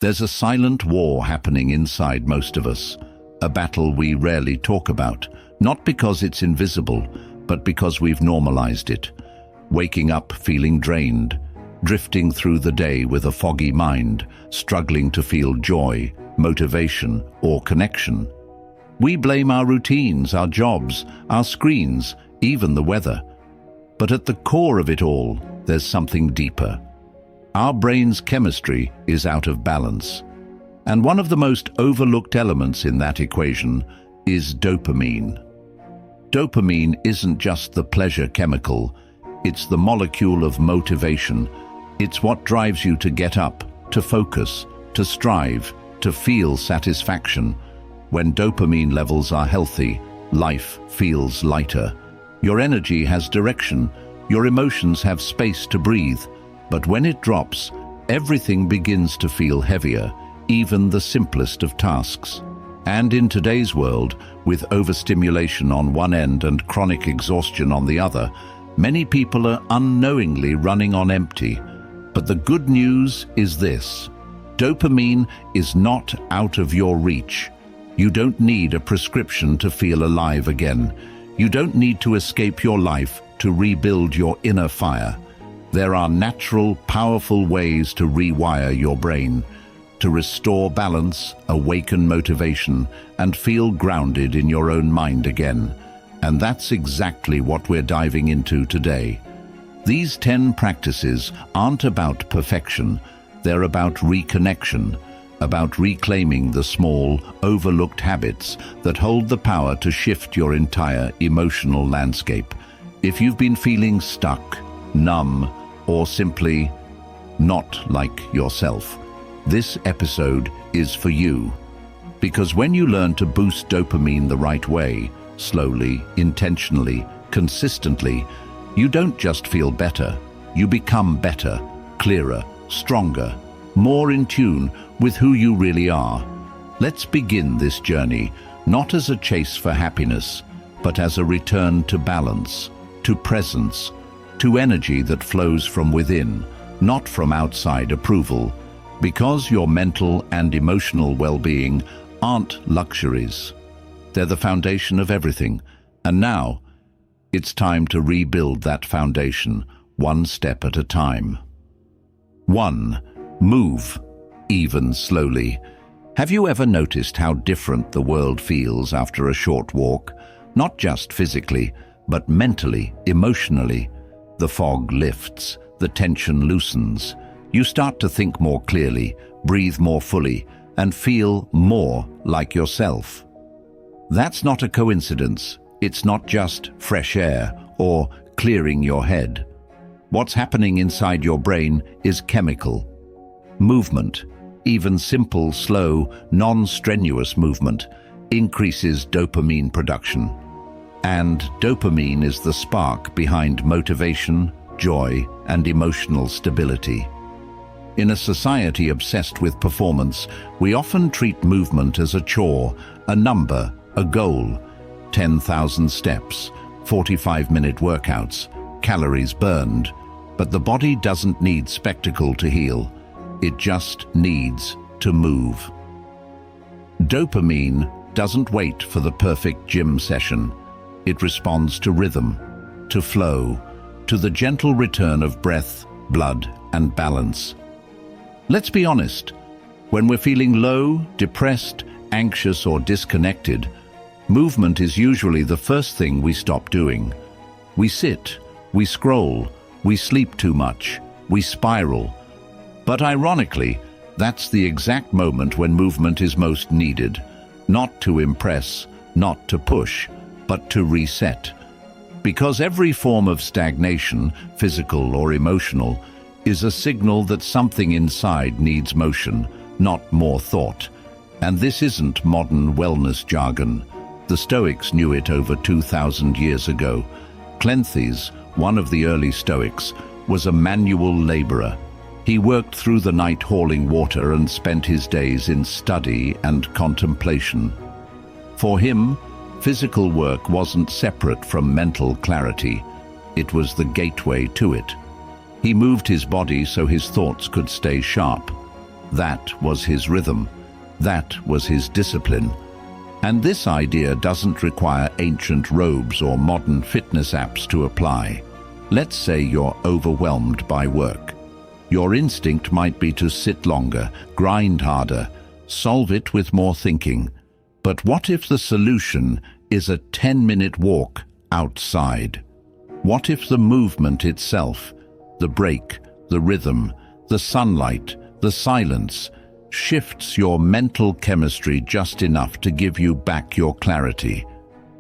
There's a silent war happening inside most of us, a battle we rarely talk about, not because it's invisible, but because we've normalized it. Waking up feeling drained, drifting through the day with a foggy mind, struggling to feel joy, motivation, or connection. We blame our routines, our jobs, our screens, even the weather. But at the core of it all, there's something deeper. Our brain's chemistry is out of balance. And one of the most overlooked elements in that equation is dopamine. Dopamine isn't just the pleasure chemical, it's the molecule of motivation. It's what drives you to get up, to focus, to strive, to feel satisfaction. When dopamine levels are healthy, life feels lighter. Your energy has direction, your emotions have space to breathe. But when it drops, everything begins to feel heavier, even the simplest of tasks. And in today's world, with overstimulation on one end and chronic exhaustion on the other, many people are unknowingly running on empty. But the good news is this: dopamine is not out of your reach. You don't need a prescription to feel alive again. You don't need to escape your life to rebuild your inner fire. There are natural, powerful ways to rewire your brain, to restore balance, awaken motivation, and feel grounded in your own mind again. And that's exactly what we're diving into today. These 10 practices aren't about perfection, they're about reconnection, about reclaiming the small, overlooked habits that hold the power to shift your entire emotional landscape. If you've been feeling stuck, numb, or simply not like yourself, this episode is for you. Because when you learn to boost dopamine the right way, slowly, intentionally, consistently, you don't just feel better, you become better, clearer, stronger, more in tune with who you really are. Let's begin this journey, not as a chase for happiness, but as a return to balance, to presence, to energy that flows from within, not from outside approval, because your mental and emotional well-being aren't luxuries. They're the foundation of everything. And now, it's time to rebuild that foundation, one step at a time. 1. Move, even slowly. Have you ever noticed how different the world feels after a short walk? Not just physically, but mentally, emotionally. The fog lifts, the tension loosens. You start to think more clearly, breathe more fully, and feel more like yourself. That's not a coincidence. It's not just fresh air or clearing your head. What's happening inside your brain is chemical. Movement, even simple, slow, non-strenuous movement, increases dopamine production. And dopamine is the spark behind motivation, joy, and emotional stability. In a society obsessed with performance, we often treat movement as a chore, a number, a goal. 10,000 steps, 45-minute workouts, calories burned. But the body doesn't need spectacle to heal. It just needs to move. Dopamine doesn't wait for the perfect gym session. It responds to rhythm, to flow, to the gentle return of breath, blood, and balance. Let's be honest. When we're feeling low, depressed, anxious, or disconnected, movement is usually the first thing we stop doing. We sit, we scroll, we sleep too much, we spiral. But ironically, that's the exact moment when movement is most needed. Not to impress, not to push, but to reset. Because every form of stagnation, physical or emotional, is a signal that something inside needs motion, not more thought. And this isn't modern wellness jargon. The Stoics knew it over 2,000 years ago. Cleanthes, one of the early Stoics, was a manual laborer. He worked through the night hauling water and spent his days in study and contemplation. For him, physical work wasn't separate from mental clarity. It was the gateway to it. He moved his body so his thoughts could stay sharp. That was his rhythm. That was his discipline. And this idea doesn't require ancient robes or modern fitness apps to apply. Let's say you're overwhelmed by work. Your instinct might be to sit longer, grind harder, solve it with more thinking. But what if the solution is a 10-minute walk outside? What if the movement itself, the break, the rhythm, the sunlight, the silence, shifts your mental chemistry just enough to give you back your clarity?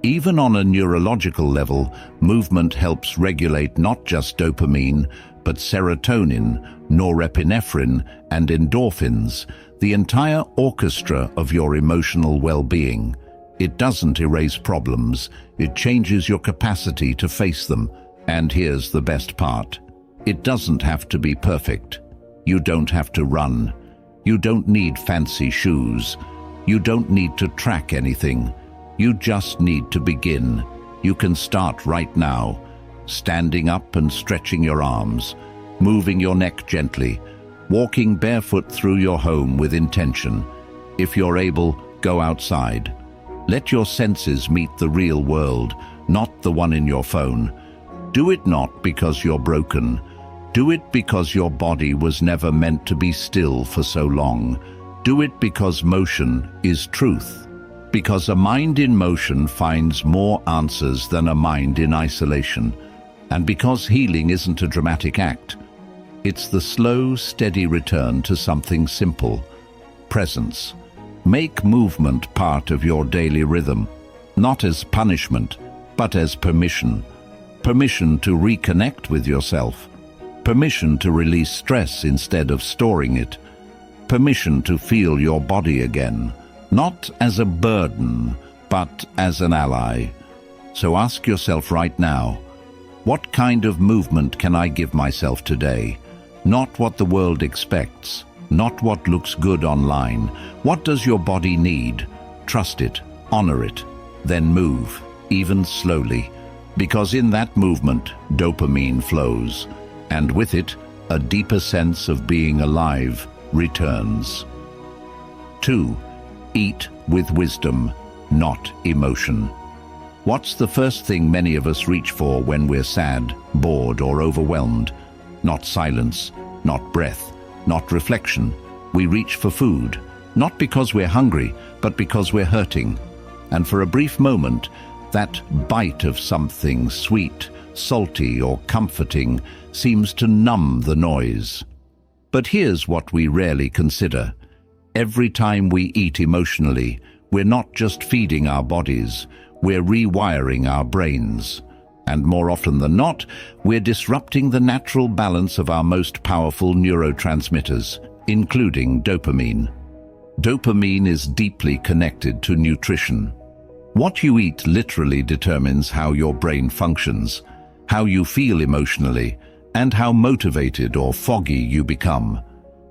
Even on a neurological level, movement helps regulate not just dopamine, but serotonin, norepinephrine, and endorphins, the entire orchestra of your emotional well-being. It doesn't erase problems, it changes your capacity to face them. And here's the best part. It doesn't have to be perfect. You don't have to run. You don't need fancy shoes. You don't need to track anything. You just need to begin. You can start right now, standing up and stretching your arms, moving your neck gently, walking barefoot through your home with intention. If you're able, go outside. Let your senses meet the real world, not the one in your phone. Do it not because you're broken. Do it because your body was never meant to be still for so long. Do it because motion is truth. Because a mind in motion finds more answers than a mind in isolation. And because healing isn't a dramatic act, it's the slow, steady return to something simple: presence. Make movement part of your daily rhythm, not as punishment, but as permission. Permission to reconnect with yourself. Permission to release stress instead of storing it. Permission to feel your body again, not as a burden, but as an ally. So ask yourself right now, what kind of movement can I give myself today? Not what the world expects, not what looks good online. What does your body need? Trust it, honor it, then move, even slowly. Because in that movement, dopamine flows, and with it, a deeper sense of being alive returns. 2. Eat with wisdom, not emotion. What's the first thing many of us reach for when we're sad, bored, or overwhelmed? Not silence, not breath, not reflection. We reach for food, not because we're hungry, but because we're hurting. And for a brief moment, that bite of something sweet, salty, or comforting seems to numb the noise. But here's what we rarely consider. Every time we eat emotionally, we're not just feeding our bodies, we're rewiring our brains. And more often than not, we're disrupting the natural balance of our most powerful neurotransmitters, including dopamine. Dopamine is deeply connected to nutrition. What you eat literally determines how your brain functions, how you feel emotionally, and how motivated or foggy you become.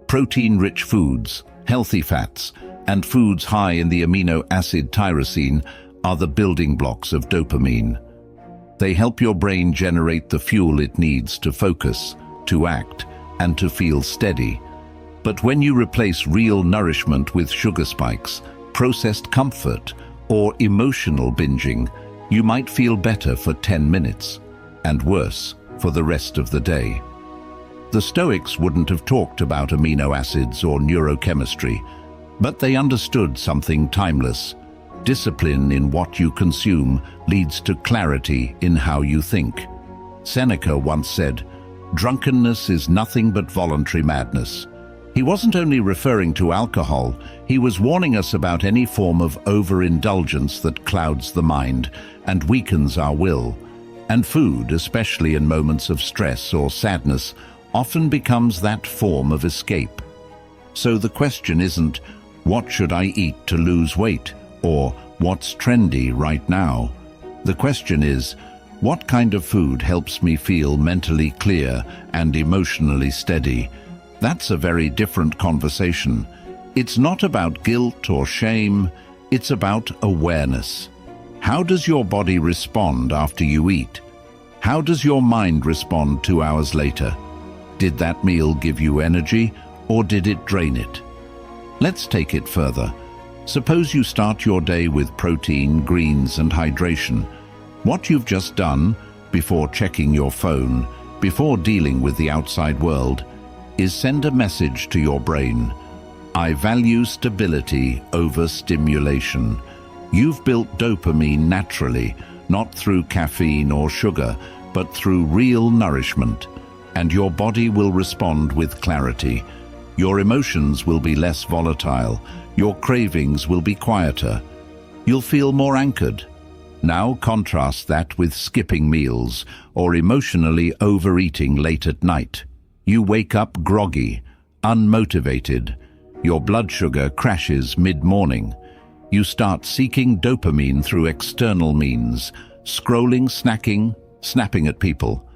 Protein-rich foods, healthy fats, and foods high in the amino acid tyrosine are the building blocks of dopamine. They help your brain generate the fuel it needs to focus, to act, and to feel steady. But when you replace real nourishment with sugar spikes, processed comfort, or emotional binging, you might feel better for 10 minutes, and worse for the rest of the day. The Stoics wouldn't have talked about amino acids or neurochemistry, but they understood something timeless. Discipline in what you consume leads to clarity in how you think. Seneca once said, "Drunkenness is nothing but voluntary madness." He wasn't only referring to alcohol, he was warning us about any form of overindulgence that clouds the mind and weakens our will. And food, especially in moments of stress or sadness, often becomes that form of escape. So the question isn't, what should I eat to lose weight? Or what's trendy right now? The question is, what kind of food helps me feel mentally clear and emotionally steady? That's a very different conversation. It's not about guilt or shame, it's about awareness. How does your body respond after you eat? How does your mind respond 2 hours later? Did that meal give you energy, or did it drain it? Let's take it further. Suppose you start your day with protein, greens, and hydration. What you've just done, before checking your phone, before dealing with the outside world, is send a message to your brain. I value stability over stimulation. You've built dopamine naturally, not through caffeine or sugar, but through real nourishment. And your body will respond with clarity. Your emotions will be less volatile. Your cravings will be quieter. You'll feel more anchored. Now contrast that with skipping meals or emotionally overeating late at night. You wake up groggy, unmotivated. Your blood sugar crashes mid-morning. You start seeking dopamine through external means, scrolling, snacking, snapping at people.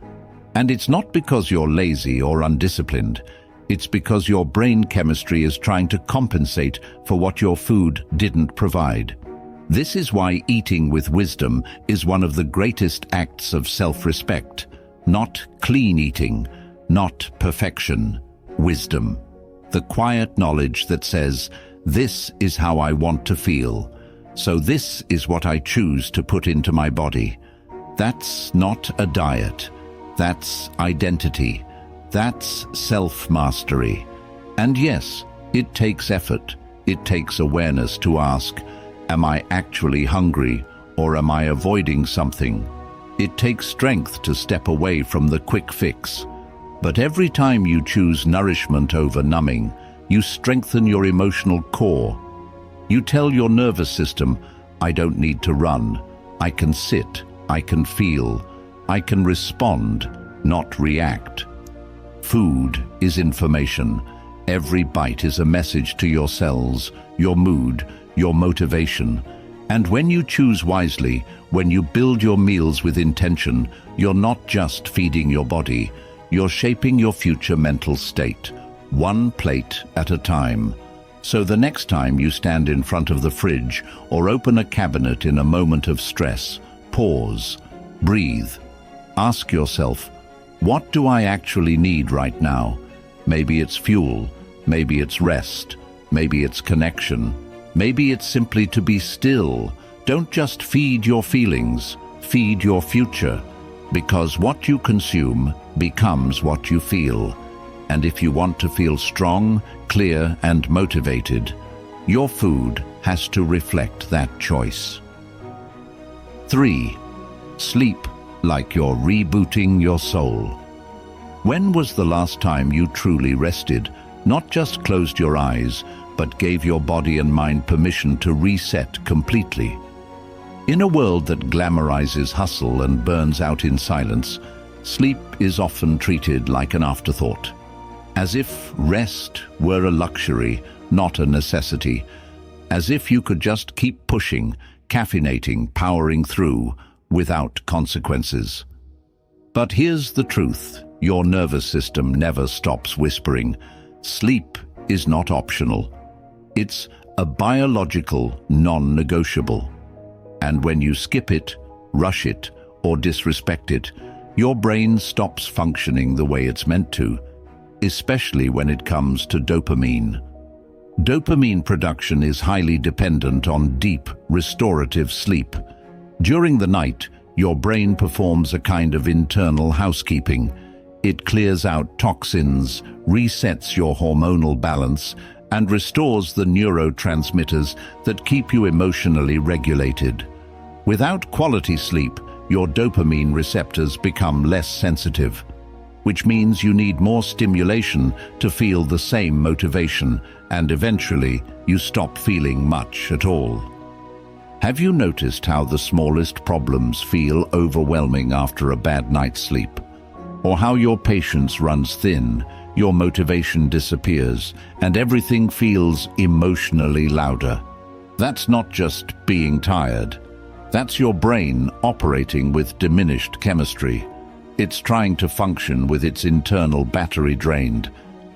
And it's not because you're lazy or undisciplined. It's because your brain chemistry is trying to compensate for what your food didn't provide. This is why eating with wisdom is one of the greatest acts of self-respect. Not clean eating, not perfection, wisdom. The quiet knowledge that says, this is how I want to feel, so this is what I choose to put into my body. That's not a diet. That's identity. That's self-mastery. And yes, it takes effort. It takes awareness to ask, am I actually hungry or am I avoiding something? It takes strength to step away from the quick fix. But every time you choose nourishment over numbing, you strengthen your emotional core. You tell your nervous system, I don't need to run. I can sit. I can feel. I can respond, not react. Food is information. Every bite is a message to your cells, your mood, your motivation. And when you choose wisely, when you build your meals with intention, you're not just feeding your body, you're shaping your future mental state, one plate at a time. So the next time you stand in front of the fridge or open a cabinet in a moment of stress, pause, breathe, ask yourself, what do I actually need right now? Maybe it's fuel, maybe it's rest, maybe it's connection, maybe it's simply to be still. Don't just feed your feelings, feed your future, because what you consume becomes what you feel. And if you want to feel strong, clear, and motivated, your food has to reflect that choice. 3. Sleep like you're rebooting your soul. When was the last time you truly rested, not just closed your eyes, but gave your body and mind permission to reset completely? In a world that glamorizes hustle and burns out in silence, sleep is often treated like an afterthought, as if rest were a luxury, not a necessity, as if you could just keep pushing, caffeinating, powering through, without consequences. But here's the truth, your nervous system never stops whispering. Sleep is not optional. It's a biological non-negotiable. And when you skip it, rush it, or disrespect it, your brain stops functioning the way it's meant to, especially when it comes to dopamine. Dopamine production is highly dependent on deep, restorative sleep. During the night, your brain performs a kind of internal housekeeping. It clears out toxins, resets your hormonal balance, and restores the neurotransmitters that keep you emotionally regulated. Without quality sleep, your dopamine receptors become less sensitive, which means you need more stimulation to feel the same motivation, and eventually you stop feeling much at all. Have you noticed how the smallest problems feel overwhelming after a bad night's sleep? Or how your patience runs thin, your motivation disappears, and everything feels emotionally louder? That's not just being tired. That's your brain operating with diminished chemistry. It's trying to function with its internal battery drained,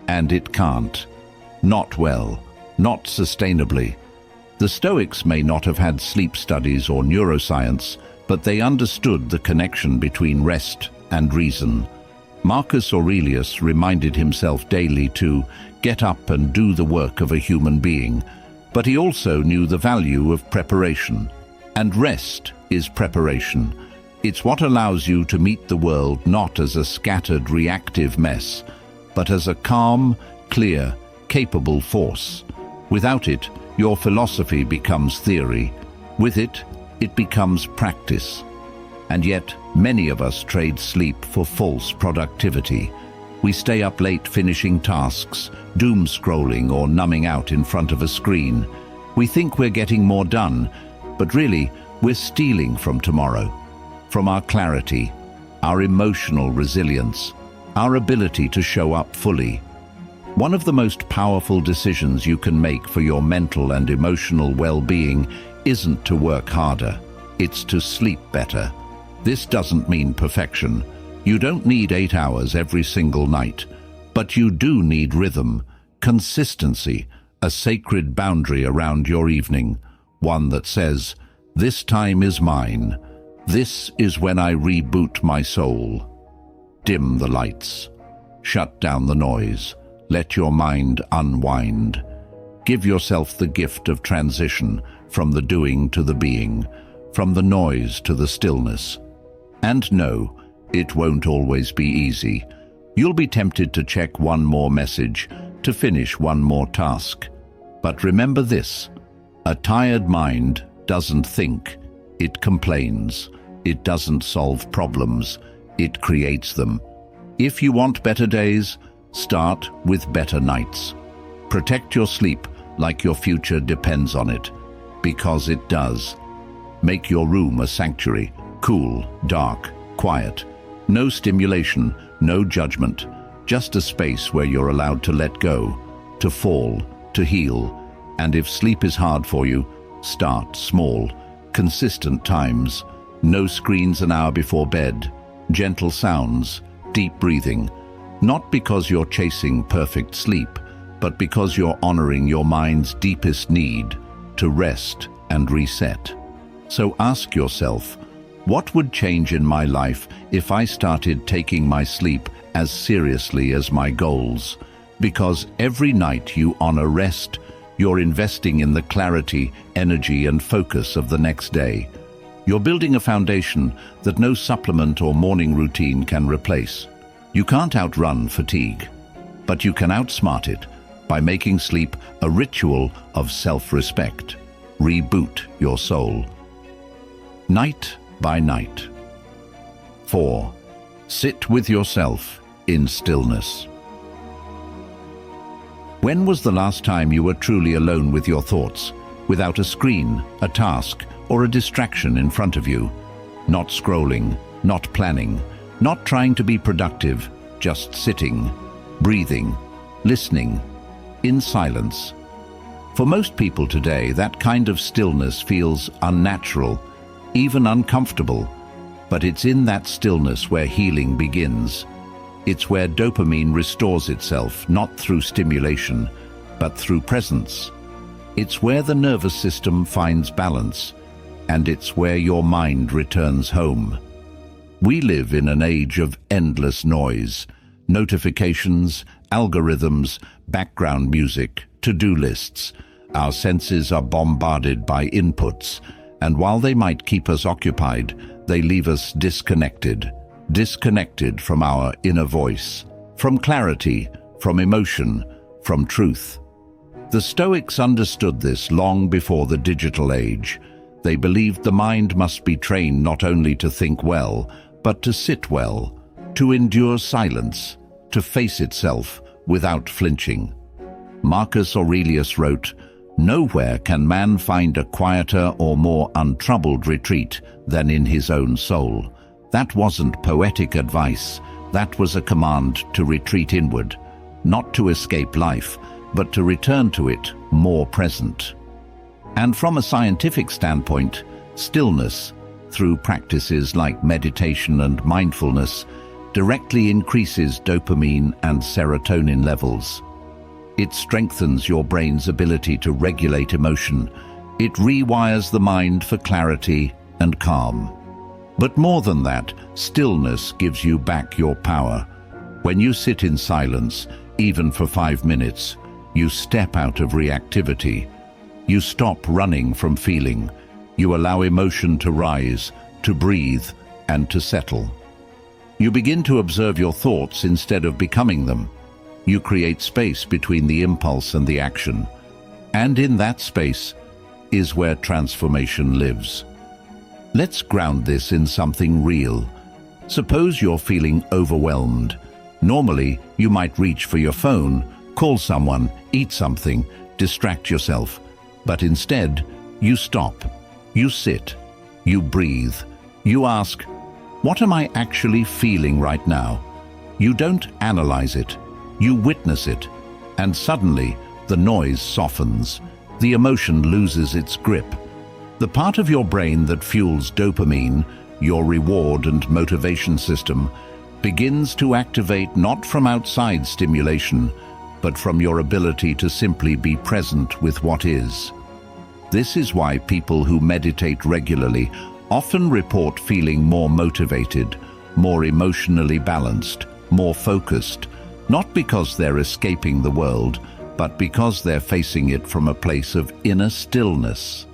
and it can't. Not well, not sustainably. The Stoics may not have had sleep studies or neuroscience, but they understood the connection between rest and reason. Marcus Aurelius reminded himself daily to get up and do the work of a human being, but he also knew the value of preparation. And rest is preparation. It's what allows you to meet the world not as a scattered, reactive mess, but as a calm, clear, capable force. Without it, your philosophy becomes theory. With it, it becomes practice. And yet, many of us trade sleep for false productivity. We stay up late finishing tasks, doom scrolling or numbing out in front of a screen. We think we're getting more done, but really, we're stealing from tomorrow. From our clarity, our emotional resilience, our ability to show up fully. One of the most powerful decisions you can make for your mental and emotional well-being isn't to work harder, it's to sleep better. This doesn't mean perfection. You don't need 8 hours every single night, but you do need rhythm, consistency, a sacred boundary around your evening, one that says, "This time is mine. This is when I reboot my soul." Dim the lights. Shut down the noise. Let your mind unwind. Give yourself the gift of transition from the doing to the being, from the noise to the stillness. And no, it won't always be easy. You'll be tempted to check one more message, to finish one more task. But remember this, a tired mind doesn't think, it complains. It doesn't solve problems, it creates them. If you want better days, start with better nights. Protect your sleep like your future depends on it, because it does. Make your room a sanctuary, cool, dark, quiet. No stimulation, no judgment, just a space where you're allowed to let go, to fall, to heal. And if sleep is hard for you, start small, consistent times. No screens an hour before bed, gentle sounds, deep breathing. Not because you're chasing perfect sleep, but because you're honoring your mind's deepest need to rest and reset. So ask yourself, what would change in my life if I started taking my sleep as seriously as my goals? Because every night you honor rest, you're investing in the clarity, energy, and focus of the next day. You're building a foundation that no supplement or morning routine can replace. You can't outrun fatigue, but you can outsmart it by making sleep a ritual of self-respect. Reboot your soul. Night by night. 4. Sit with yourself in stillness. When was the last time you were truly alone with your thoughts, without a screen, a task, or a distraction in front of you? Not scrolling, not planning, not trying to be productive, just sitting, breathing, listening, in silence. For most people today, that kind of stillness feels unnatural, even uncomfortable, but it's in that stillness where healing begins. It's where dopamine restores itself, not through stimulation, but through presence. It's where the nervous system finds balance, and it's where your mind returns home. We live in an age of endless noise, notifications, algorithms, background music, to-do lists. Our senses are bombarded by inputs, and while they might keep us occupied, they leave us disconnected from our inner voice, from clarity, from emotion, from truth. The Stoics understood this long before the digital age. They believed the mind must be trained not only to think well, but to sit well, to endure silence, to face itself without flinching. Marcus Aurelius wrote, "Nowhere can man find a quieter or more untroubled retreat than in his own soul." That wasn't poetic advice, that was a command to retreat inward, not to escape life, but to return to it more present. And from a scientific standpoint, stillness, through practices like meditation and mindfulness, directly increases dopamine and serotonin levels. It strengthens your brain's ability to regulate emotion. It rewires the mind for clarity and calm. But more than that, stillness gives you back your power. When you sit in silence, even for 5 minutes, you step out of reactivity. You stop running from feeling. You allow emotion to rise, to breathe, and to settle. You begin to observe your thoughts instead of becoming them. You create space between the impulse and the action. And in that space is where transformation lives. Let's ground this in something real. Suppose you're feeling overwhelmed. Normally, you might reach for your phone, call someone, eat something, distract yourself. But instead, you stop. You sit. You breathe. You ask, what am I actually feeling right now? You don't analyze it. You witness it. And suddenly, the noise softens. The emotion loses its grip. The part of your brain that fuels dopamine, your reward and motivation system, begins to activate not from outside stimulation, but from your ability to simply be present with what is. This is why people who meditate regularly often report feeling more motivated, more emotionally balanced, more focused, not because they're escaping the world, but because they're facing it from a place of inner stillness.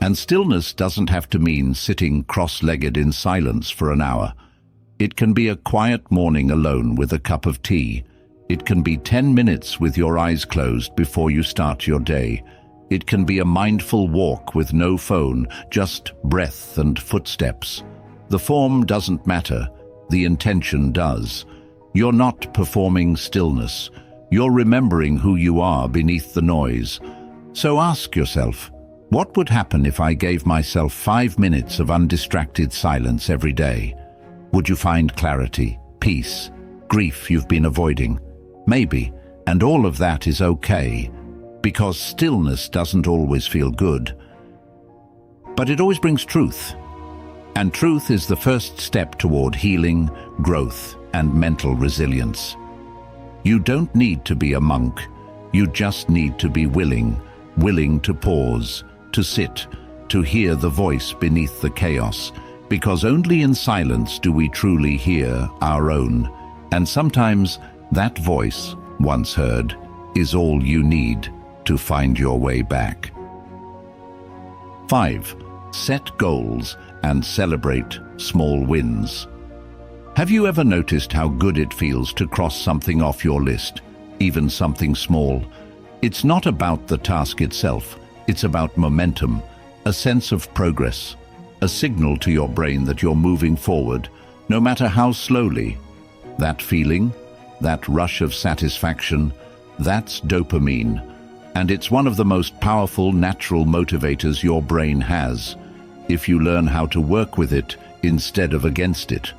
And stillness doesn't have to mean sitting cross-legged in silence for an hour. It can be a quiet morning alone with a cup of tea. It can be 10 minutes with your eyes closed before you start your day. It can be a mindful walk with no phone, just breath and footsteps. The form doesn't matter, the intention does. You're not performing stillness. You're remembering who you are beneath the noise. So ask yourself, what would happen if I gave myself 5 minutes of undistracted silence every day? Would you find clarity, peace, grief you've been avoiding? Maybe, and all of that is okay, because stillness doesn't always feel good. But it always brings truth. And truth is the first step toward healing, growth, and mental resilience. You don't need to be a monk. You just need to be willing to pause, to sit, to hear the voice beneath the chaos, because only in silence do we truly hear our own. And sometimes that voice, once heard, is all you need to find your way back. 5. Set goals and celebrate small wins. Have you ever noticed how good it feels to cross something off your list, even something small? It's not about the task itself, it's about momentum, a sense of progress, a signal to your brain that you're moving forward, no matter how slowly. That feeling, that rush of satisfaction, that's dopamine, and it's one of the most powerful natural motivators your brain has, if you learn how to work with it instead of against it.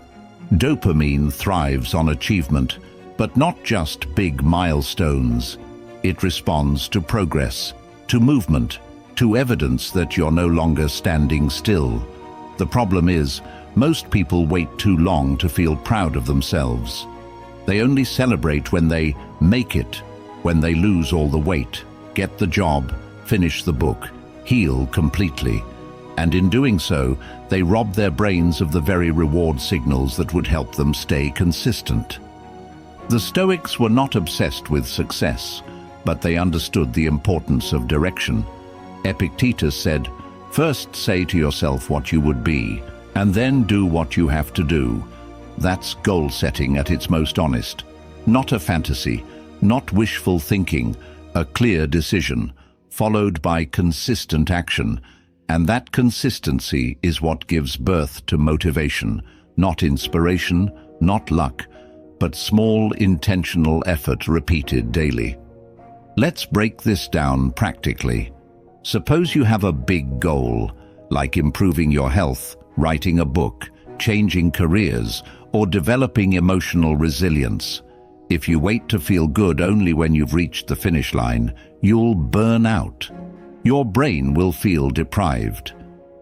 Dopamine thrives on achievement, but not just big milestones. It responds to progress, to movement, to evidence that you're no longer standing still. The problem is, most people wait too long to feel proud of themselves. They only celebrate when they make it, when they lose all the weight, get the job, finish the book, heal completely. And in doing so, they rob their brains of the very reward signals that would help them stay consistent. The Stoics were not obsessed with success, but they understood the importance of direction. Epictetus said, "First say to yourself what you would be, and then do what you have to do." That's goal setting at its most honest. Not a fantasy, not wishful thinking, a clear decision, followed by consistent action. And that consistency is what gives birth to motivation, not inspiration, not luck, but small intentional effort repeated daily. Let's break this down practically. Suppose you have a big goal, like improving your health, writing a book, changing careers, or developing emotional resilience. If you wait to feel good only when you've reached the finish line, you'll burn out. Your brain will feel deprived.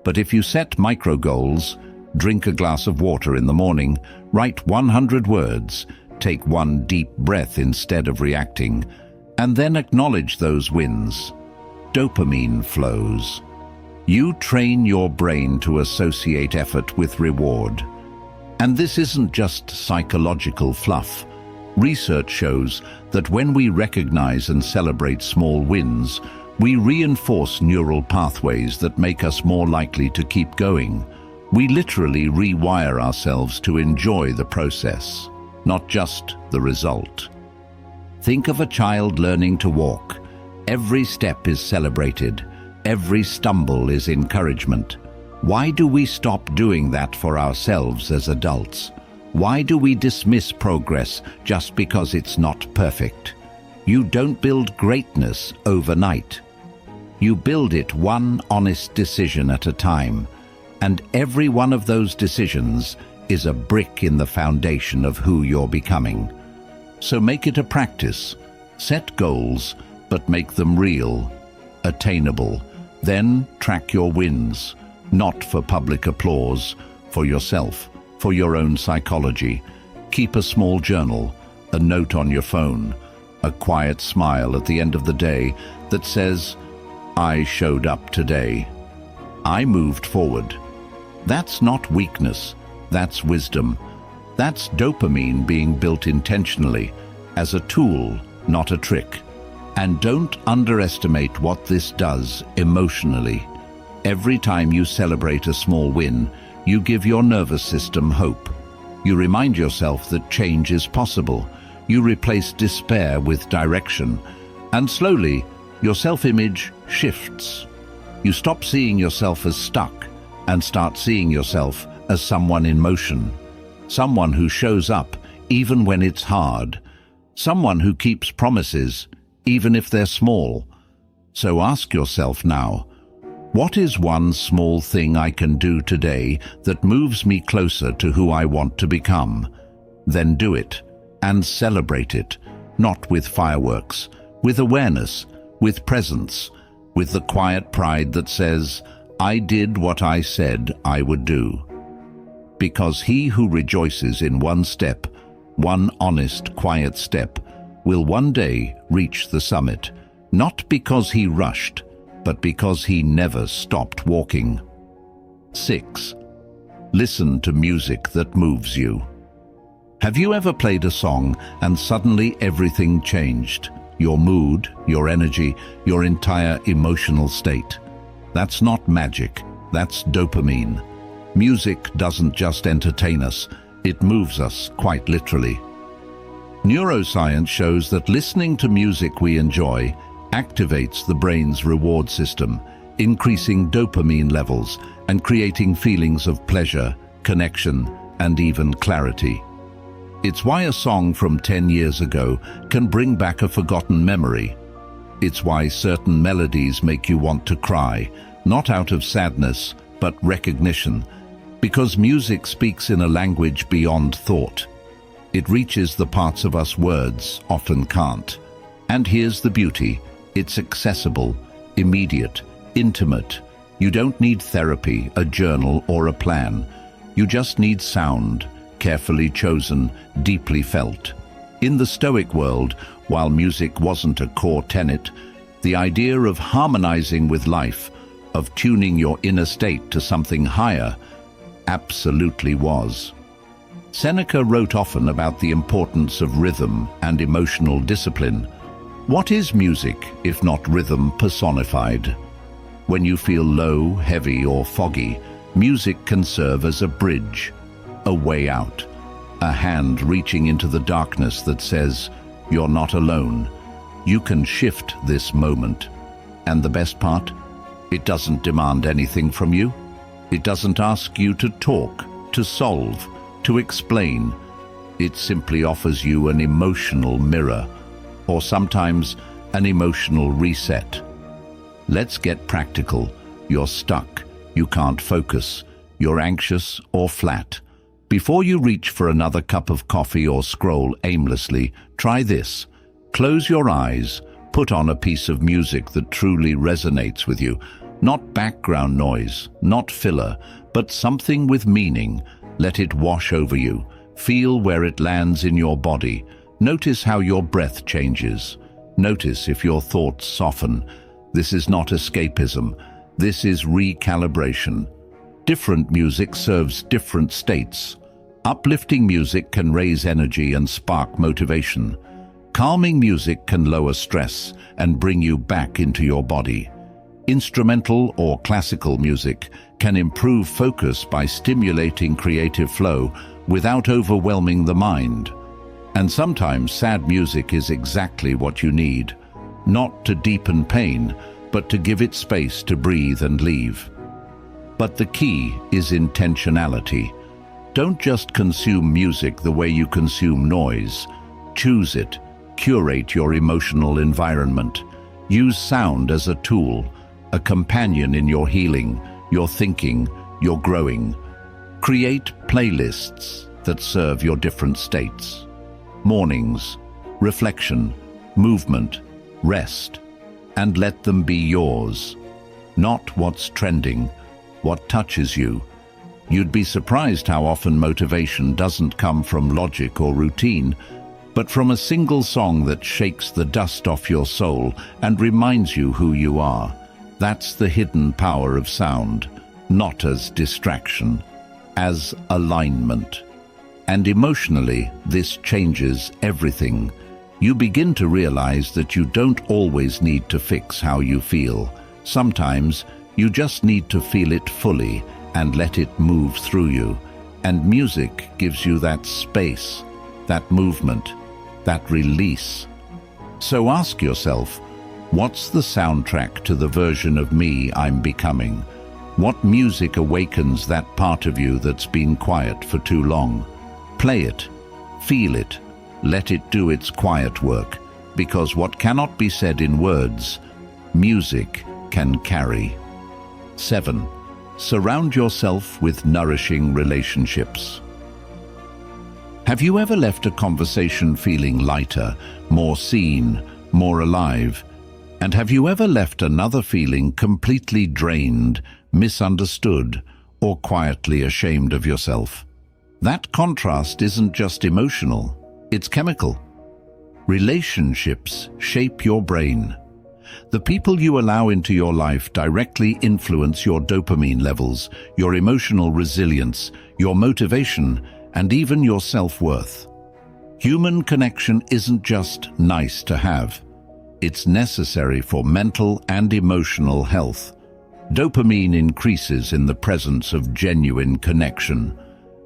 But if you set micro goals, drink a glass of water in the morning, write 100 words, take one deep breath instead of reacting, and then acknowledge those wins, dopamine flows. You train your brain to associate effort with reward. And this isn't just psychological fluff. Research shows that when we recognize and celebrate small wins, we reinforce neural pathways that make us more likely to keep going. We literally rewire ourselves to enjoy the process, not just the result. Think of a child learning to walk. Every step is celebrated. Every stumble is encouragement. Why do we stop doing that for ourselves as adults? Why do we dismiss progress just because it's not perfect? You don't build greatness overnight. You build it one honest decision at a time, and every one of those decisions is a brick in the foundation of who you're becoming. So make it a practice. Set goals, but make them real, attainable. Then track your wins, not for public applause, for yourself, for your own psychology. Keep a small journal, a note on your phone, a quiet smile at the end of the day that says, I showed up today. I moved forward. That's not weakness, that's wisdom. That's dopamine being built intentionally, as a tool, not a trick. And don't underestimate what this does emotionally. Every time you celebrate a small win, you give your nervous system hope. You remind yourself that change is possible. You replace despair with direction. And slowly, your self-image shifts. You stop seeing yourself as stuck and start seeing yourself as someone in motion. Someone who shows up even when it's hard. Someone who keeps promises even if they're small. So ask yourself now, what is one small thing I can do today that moves me closer to who I want to become? Then do it, and celebrate it, not with fireworks, with awareness, with presence, with the quiet pride that says, I did what I said I would do. Because he who rejoices in one step, one honest, quiet step, will one day reach the summit, not because he rushed, but because he never stopped walking. 6. Listen to music that moves you. Have you ever played a song and suddenly everything changed? Your mood, your energy, your entire emotional state. That's not magic, that's dopamine. Music doesn't just entertain us, it moves us, quite literally. Neuroscience shows that listening to music we enjoy activates the brain's reward system, increasing dopamine levels and creating feelings of pleasure, connection, and even clarity. It's why a song from 10 years ago can bring back a forgotten memory. It's why certain melodies make you want to cry, not out of sadness, but recognition, because music speaks in a language beyond thought. It reaches the parts of us words often can't. And here's the beauty. It's accessible, immediate, intimate. You don't need therapy, a journal, or a plan. You just need sound, carefully chosen, deeply felt. In the Stoic world, while music wasn't a core tenet, the idea of harmonizing with life, of tuning your inner state to something higher, absolutely was. Seneca wrote often about the importance of rhythm and emotional discipline. What is music, if not rhythm personified? When you feel low, heavy, or foggy, music can serve as a bridge, a way out, a hand reaching into the darkness that says, you're not alone. You can shift this moment. And the best part? It doesn't demand anything from you. It doesn't ask you to talk, to solve, to explain. It simply offers you an emotional mirror, or sometimes an emotional reset. Let's get practical. You're stuck. You can't focus. You're anxious or flat. Before you reach for another cup of coffee or scroll aimlessly, try this. Close your eyes. Put on a piece of music that truly resonates with you. Not background noise, not filler, but something with meaning. Let it wash over you. Feel where it lands in your body. Notice how your breath changes. Notice if your thoughts soften. This is not escapism. This is recalibration. Different music serves different states. Uplifting music can raise energy and spark motivation. Calming music can lower stress and bring you back into your body. Instrumental or classical music can improve focus by stimulating creative flow without overwhelming the mind. And sometimes sad music is exactly what you need, not to deepen pain, but to give it space to breathe and leave. But the key is intentionality. Don't just consume music the way you consume noise. Choose it. Curate your emotional environment. Use sound as a tool, a companion in your healing, your thinking, your growing. Create playlists that serve your different states. Mornings, reflection, movement, rest, and let them be yours. Not what's trending, what touches you. You'd be surprised how often motivation doesn't come from logic or routine, but from a single song that shakes the dust off your soul and reminds you who you are. That's the hidden power of sound, not as distraction, as alignment. And emotionally, this changes everything. You begin to realize that you don't always need to fix how you feel. Sometimes you just need to feel it fully and let it move through you. And music gives you that space, that movement, that release. So ask yourself, what's the soundtrack to the version of me I'm becoming? What music awakens that part of you that's been quiet for too long? Play it, feel it, let it do its quiet work, because what cannot be said in words, music can carry. 7. Surround yourself with nourishing relationships. Have you ever left a conversation feeling lighter, more seen, more alive? And have you ever left another feeling completely drained, misunderstood, or quietly ashamed of yourself? That contrast isn't just emotional, it's chemical. Relationships shape your brain. The people you allow into your life directly influence your dopamine levels, your emotional resilience, your motivation, and even your self-worth. Human connection isn't just nice to have. It's necessary for mental and emotional health. Dopamine increases in the presence of genuine connection,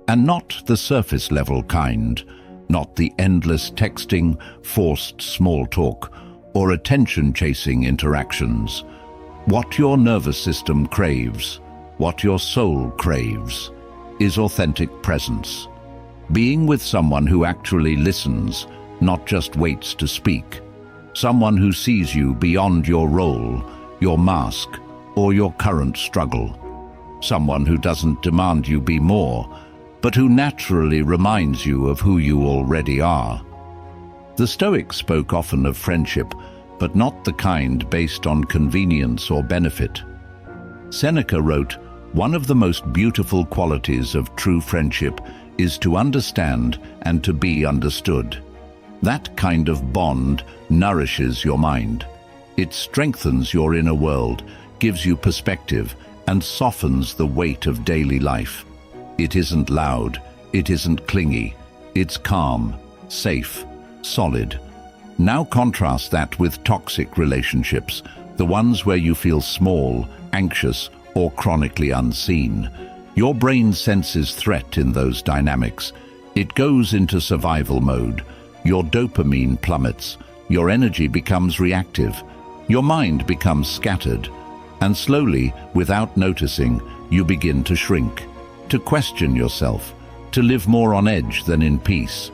and not the surface-level kind, not the endless texting, forced small talk, or attention-chasing interactions. What your nervous system craves, what your soul craves, is authentic presence. Being with someone who actually listens, not just waits to speak. Someone who sees you beyond your role, your mask, or your current struggle. Someone who doesn't demand you be more, but who naturally reminds you of who you already are. The Stoics spoke often of friendship, but not the kind based on convenience or benefit. Seneca wrote, "One of the most beautiful qualities of true friendship is to understand and to be understood." That kind of bond nourishes your mind. It strengthens your inner world, gives you perspective, and softens the weight of daily life. It isn't loud, it isn't clingy, it's calm, safe, solid. Now contrast that with toxic relationships, the ones where you feel small, anxious, or chronically unseen. Your brain senses threat in those dynamics. It goes into survival mode. Your dopamine plummets, your energy becomes reactive, your mind becomes scattered, and slowly, without noticing, you begin to shrink, to question yourself, to live more on edge than in peace.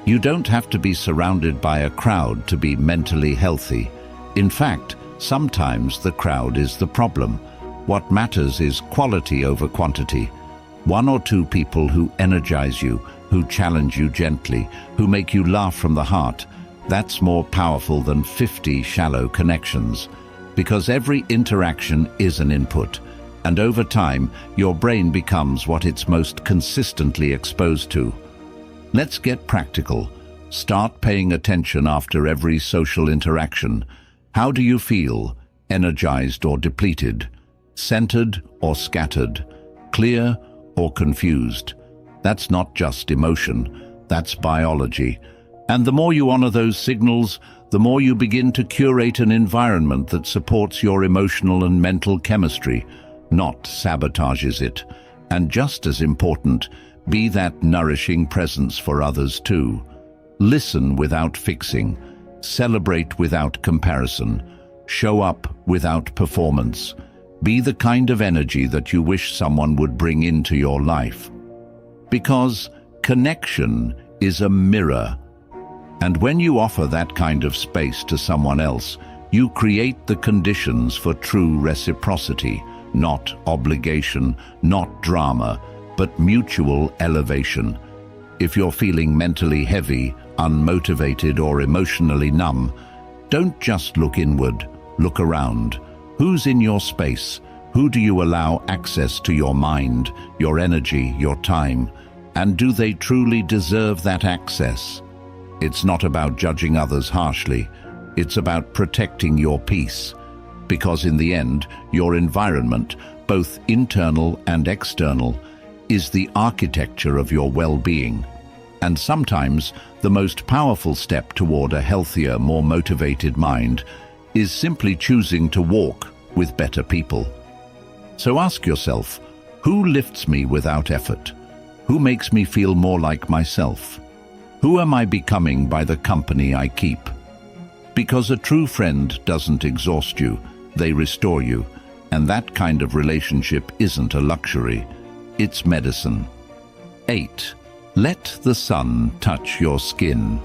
You don't have to be surrounded by a crowd to be mentally healthy. In fact, sometimes the crowd is the problem. What matters is quality over quantity. One or two people who energize you, who challenge you gently, who make you laugh from the heart, that's more powerful than 50 shallow connections. Because every interaction is an input, and over time, your brain becomes what it's most consistently exposed to. Let's get practical. Start paying attention after every social interaction. How do you feel? Energized or depleted? Centered or scattered? Clear or confused? That's not just emotion, that's biology. And the more you honor those signals, the more you begin to curate an environment that supports your emotional and mental chemistry, not sabotages it. And just as important, be that nourishing presence for others too. Listen without fixing, celebrate without comparison, show up without performance. Be the kind of energy that you wish someone would bring into your life. Because connection is a mirror. And when you offer that kind of space to someone else, you create the conditions for true reciprocity, not obligation, not drama, but mutual elevation. If you're feeling mentally heavy, unmotivated, or emotionally numb, don't just look inward, look around. Who's in your space? Who do you allow access to your mind, your energy, your time? And do they truly deserve that access? It's not about judging others harshly. It's about protecting your peace. Because in the end, your environment, both internal and external, is the architecture of your well-being. And sometimes the most powerful step toward a healthier, more motivated mind is simply choosing to walk with better people. So ask yourself, who lifts me without effort? Who makes me feel more like myself? Who am I becoming by the company I keep? Because a true friend doesn't exhaust you, they restore you, and that kind of relationship isn't a luxury, it's medicine. 8. Let the sun touch your skin.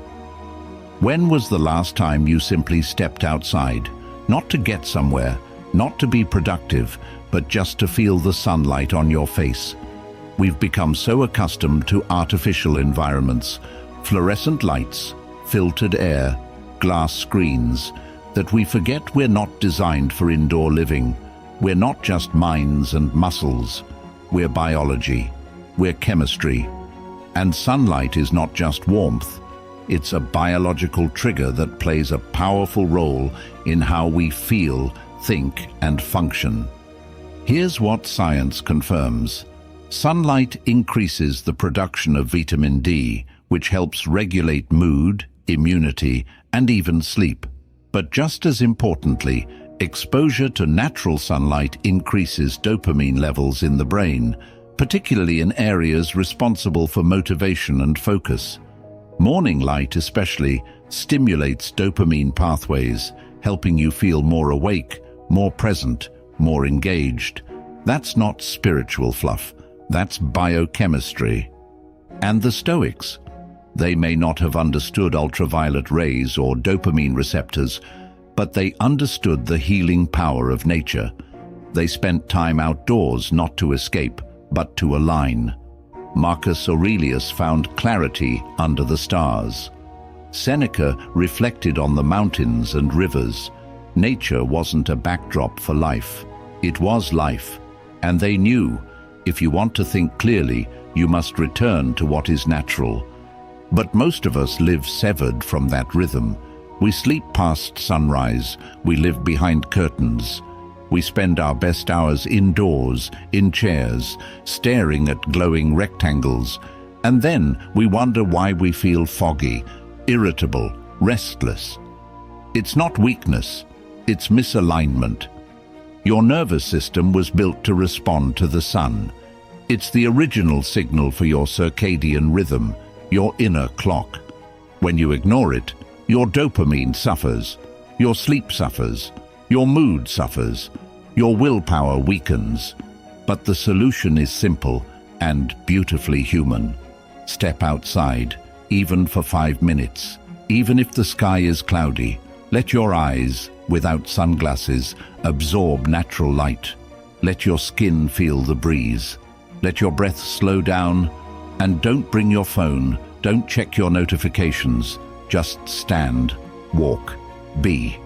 When was the last time you simply stepped outside, not to get somewhere, not to be productive, but just to feel the sunlight on your face? We've become so accustomed to artificial environments, fluorescent lights, filtered air, glass screens, that we forget we're not designed for indoor living. We're not just minds and muscles. We're biology. We're chemistry. And sunlight is not just warmth. It's a biological trigger that plays a powerful role in how we feel, think, and function. Here's what science confirms. Sunlight increases the production of vitamin D, which helps regulate mood, immunity, and even sleep. But just as importantly, exposure to natural sunlight increases dopamine levels in the brain, particularly in areas responsible for motivation and focus. Morning light especially stimulates dopamine pathways, helping you feel more awake, more present, more engaged. That's not spiritual fluff, that's biochemistry. And the Stoics? They may not have understood ultraviolet rays or dopamine receptors, but they understood the healing power of nature. They spent time outdoors not to escape, but to align. Marcus Aurelius found clarity under the stars. Seneca reflected on the mountains and rivers. Nature wasn't a backdrop for life. It was life. And they knew, if you want to think clearly, you must return to what is natural. But most of us live severed from that rhythm. We sleep past sunrise. We live behind curtains. We spend our best hours indoors, in chairs, staring at glowing rectangles. And then we wonder why we feel foggy, irritable, restless. It's not weakness, it's misalignment. Your nervous system was built to respond to the sun. It's the original signal for your circadian rhythm, your inner clock. When you ignore it, your dopamine suffers, your sleep suffers, your mood suffers, your willpower weakens. But the solution is simple and beautifully human. Step outside, even for 5 minutes. Even if the sky is cloudy, let your eyes, without sunglasses, absorb natural light. Let your skin feel the breeze. Let your breath slow down. And don't bring your phone, don't check your notifications. Just stand, walk, be.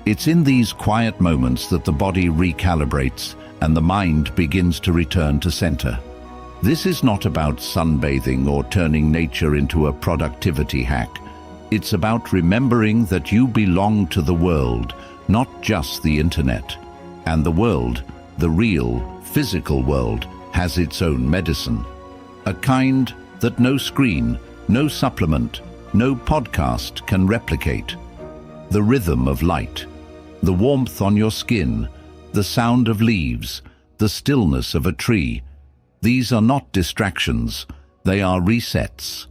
It's in these quiet moments that the body recalibrates and the mind begins to return to center. This is not about sunbathing or turning nature into a productivity hack. It's about remembering that you belong to the world, not just the internet. And the world, the real, physical world, has its own medicine. a kind that no screen, no supplement, no podcast can replicate. The rhythm of light, the warmth on your skin, the sound of leaves, the stillness of a tree. These are not distractions, they are resets.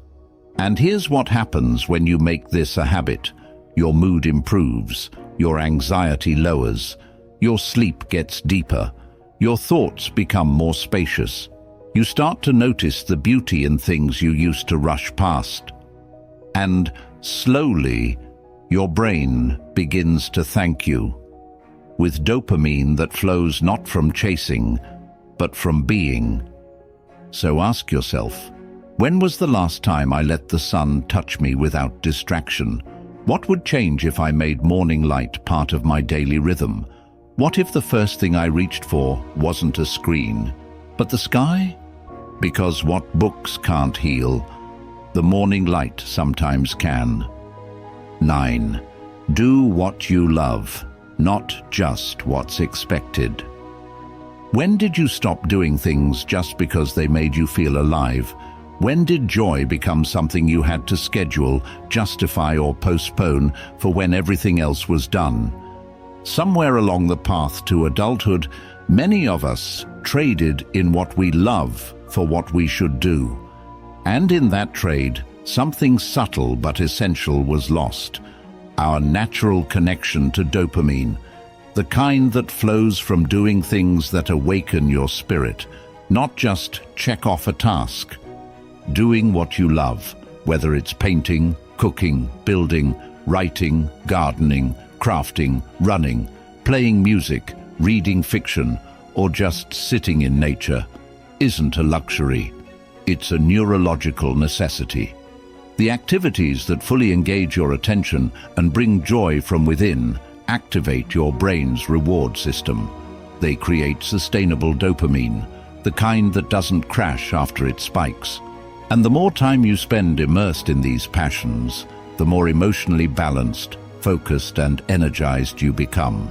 And here's what happens when you make this a habit. Your mood improves, your anxiety lowers, your sleep gets deeper, your thoughts become more spacious. You start to notice the beauty in things you used to rush past. And slowly, your brain begins to thank you, with dopamine that flows not from chasing, but from being. So ask yourself, when was the last time I let the sun touch me without distraction? What would change if I made morning light part of my daily rhythm? What if the first thing I reached for wasn't a screen, but the sky? Because what books can't heal, the morning light sometimes can. 9. Do what you love, not just what's expected. When did you stop doing things just because they made you feel alive? When did joy become something you had to schedule, justify, or postpone for when everything else was done? Somewhere along the path to adulthood, many of us traded in what we love for what we should do. And in that trade, something subtle but essential was lost. Our natural connection to dopamine, the kind that flows from doing things that awaken your spirit, not just check off a task. Doing what you love, whether it's painting, cooking, building, writing, gardening, crafting, running, playing music, reading fiction, or just sitting in nature, isn't a luxury. It's a neurological necessity. The activities that fully engage your attention and bring joy from within activate your brain's reward system. They create sustainable dopamine, the kind that doesn't crash after it spikes. And the more time you spend immersed in these passions, the more emotionally balanced, focused, and energized you become.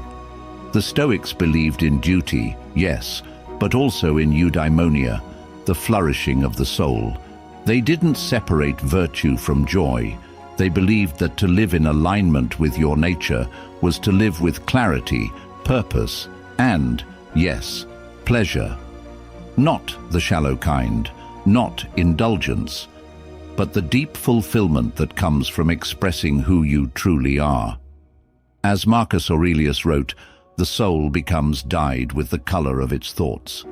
The Stoics believed in duty, yes, but also in eudaimonia, the flourishing of the soul. They didn't separate virtue from joy. They believed that to live in alignment with your nature was to live with clarity, purpose, and, yes, pleasure. Not the shallow kind, not indulgence, but the deep fulfillment that comes from expressing who you truly are. As Marcus Aurelius wrote, the soul becomes dyed with the color of its thoughts.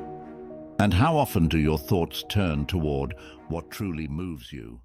And how often do your thoughts turn toward what truly moves you?